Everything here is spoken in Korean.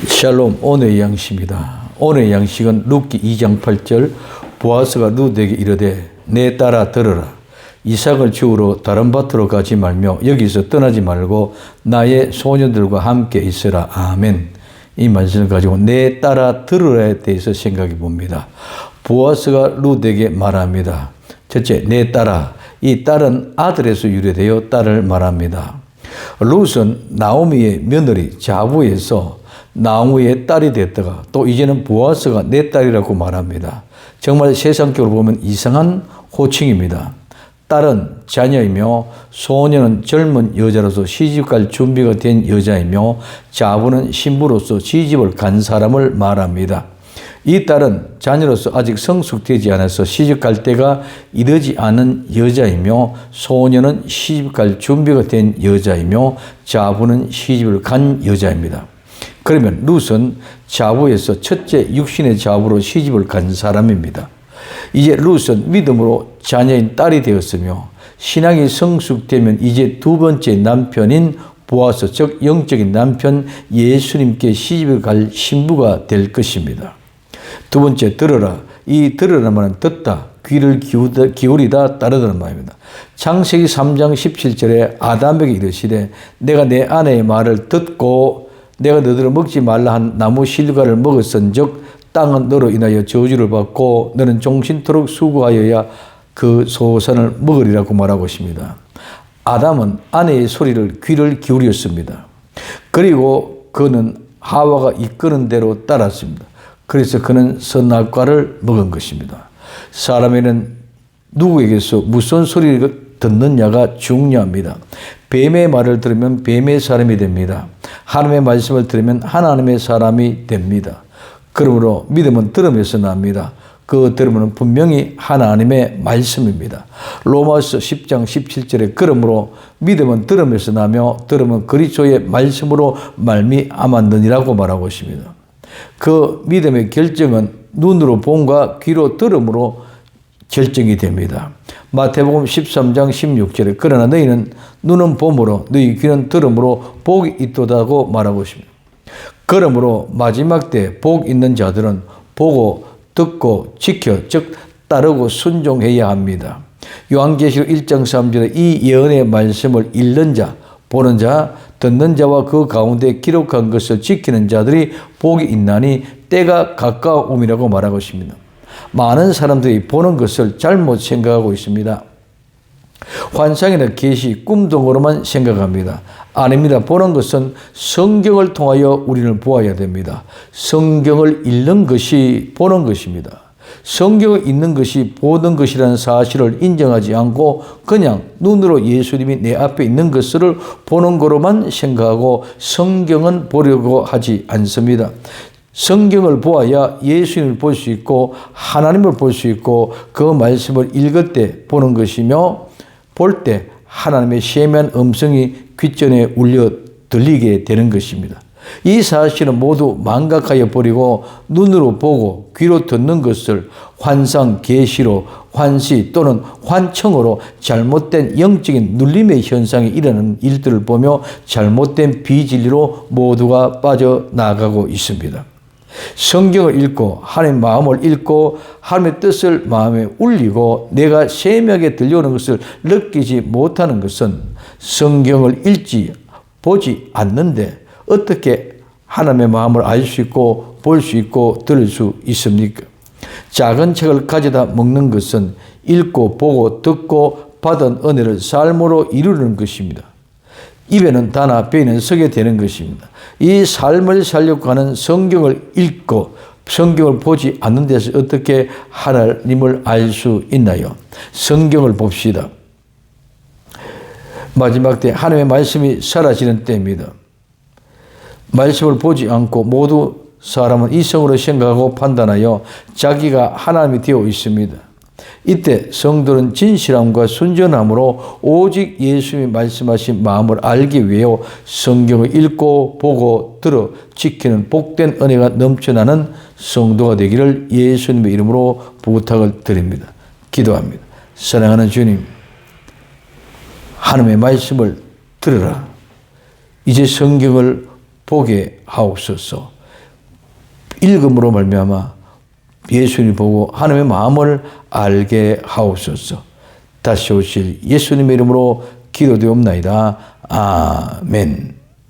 샬롬. 오늘의 양식입니다. 오늘의 양식은 룻기 2장 8절 보아스가 룻에게 이르되 내 딸아 들으라. 이삭을 지우러 다른 밭으로 가지 말며 여기서 떠나지 말고 나의 소년들과 함께 있으라. 아멘. 이 말씀을 가지고 내 딸아 들으라에 대해서 생각해 봅니다. 보아스가 룻에게 말합니다. 첫째, 내 딸아. 이 딸은 아들에서 유래되어 딸을 말합니다. 룻은 나오미의 며느리 자부에서 나오미의 딸이 됐다가 또 이제는 보아스가 내 딸이라고 말합니다. 정말 세상적으로 보면 이상한 호칭입니다. 딸은 자녀이며 소녀는 젊은 여자로서 시집갈 준비가 된 여자이며 자부는 신부로서 시집을 간 사람을 말합니다. 이 딸은 자녀로서 아직 성숙되지 않아서 시집갈 때가 이르지 않은 여자이며 소녀는 시집갈 준비가 된 여자이며 자부는 시집을 간 여자입니다. 그러면 룻은 자부에서 첫째 육신의 자부로 시집을 간 사람입니다. 이제 룻은 믿음으로 자녀인 딸이 되었으며 신앙이 성숙되면 이제 두 번째 남편인 보아스, 즉 영적인 남편 예수님께 시집을 갈 신부가 될 것입니다. 두 번째, 들으라. 이 들으라 말은 듣다, 귀를 기울이다, 따르다는 말입니다. 창세기 3장 17절에 아담에게 이르시되 내가 내 아내의 말을 듣고 내가 너희를 먹지 말라 한 나무 실과를 먹었은즉 땅은 너로 인하여 저주를 받고 너는 종신토록 수고하여야 그 소산을 먹으리라고 말하고 있습니다. 아담은 아내의 소리를 귀를 기울였습니다. 그리고 그는 하와가 이끄는 대로 따랐습니다. 그래서 그는 선악과를 먹은 것입니다. 사람에는 누구에게서 무슨 소리를 듣느냐가 중요합니다. 뱀의 말을 들으면 뱀의 사람이 됩니다. 하나님의 말씀을 들으면 하나님의 사람이 됩니다. 그러므로 믿음은 들음에서 납니다. 그 들음은 분명히 하나님의 말씀입니다. 로마서 10장 17절에 그러므로 믿음은 들음에서 나며 들음은 그리스도의 말씀으로 말미암았느니라고 말하고 있습니다. 그 믿음의 결정은 눈으로 본과 귀로 들음으로 결정이 됩니다. 마태복음 13장 16절에 그러나 너희는 눈은 봄으로 너희 귀는 들음으로 복이 있도다고 말하고 있습니다. 그러므로 마지막 때 복 있는 자들은 보고 듣고 지켜 즉 따르고 순종해야 합니다. 요한계시록 1장 3절에 이 예언의 말씀을 읽는 자, 보는 자, 듣는 자와 그 가운데 기록한 것을 지키는 자들이 복이 있나니 때가 가까움이라고 말하고 있습니다. 많은 사람들이 보는 것을 잘못 생각하고 있습니다. 환상이나 계시, 꿈 등으로만 생각합니다. 아닙니다. 보는 것은 성경을 통하여 우리는 보아야 됩니다. 성경을 읽는 것이 보는 것입니다. 성경을 읽는 것이 보는 것이라는 사실을 인정하지 않고 그냥 눈으로 예수님이 내 앞에 있는 것을 보는 거로만 생각하고 성경은 보려고 하지 않습니다. 성경을 보아야 예수님을 볼 수 있고 하나님을 볼 수 있고 그 말씀을 읽을 때 보는 것이며 볼 때 하나님의 세미한 음성이 귓전에 울려 들리게 되는 것입니다. 이 사실은 모두 망각하여 버리고 눈으로 보고 귀로 듣는 것을 환상, 계시로, 환시 또는 환청으로 잘못된 영적인 눌림의 현상이 일어나는 일들을 보며 잘못된 비진리로 모두가 빠져나가고 있습니다. 성경을 읽고 하나님의 마음을 읽고 하나님의 뜻을 마음에 울리고 내가 세미하게 들려오는 것을 느끼지 못하는 것은 성경을 읽지 보지 않는데 어떻게 하나님의 마음을 알 수 있고 볼 수 있고 들을 수 있습니까? 작은 책을 가져다 먹는 것은 읽고 보고 듣고 받은 은혜를 삶으로 이루는 것입니다. 입에는 다나 배에는 서게 되는 것입니다. 이 삶을 살려고 하는 성경을 읽고 성경을 보지 않는 데서 어떻게 하나님을 알 수 있나요? 성경을 봅시다. 마지막 때 하나님의 말씀이 사라지는 때입니다. 말씀을 보지 않고 모두 사람은 이성으로 생각하고 판단하여 자기가 하나님이 되어 있습니다. 이때 성도는 진실함과 순전함으로 오직 예수님이 말씀하신 마음을 알기 위해 성경을 읽고 보고 들어 지키는 복된 은혜가 넘쳐나는 성도가 되기를 예수님의 이름으로 부탁을 드립니다. 기도합니다. 사랑하는 주님, 하나님의 말씀을 들으라. 이제 성경을 보게 하옵소서. 읽음으로 말미암아 예수님 보고 하나님의 마음을 알게 하옵소서. 다시 오실 예수님의 이름으로 기도되옵나이다. 아멘.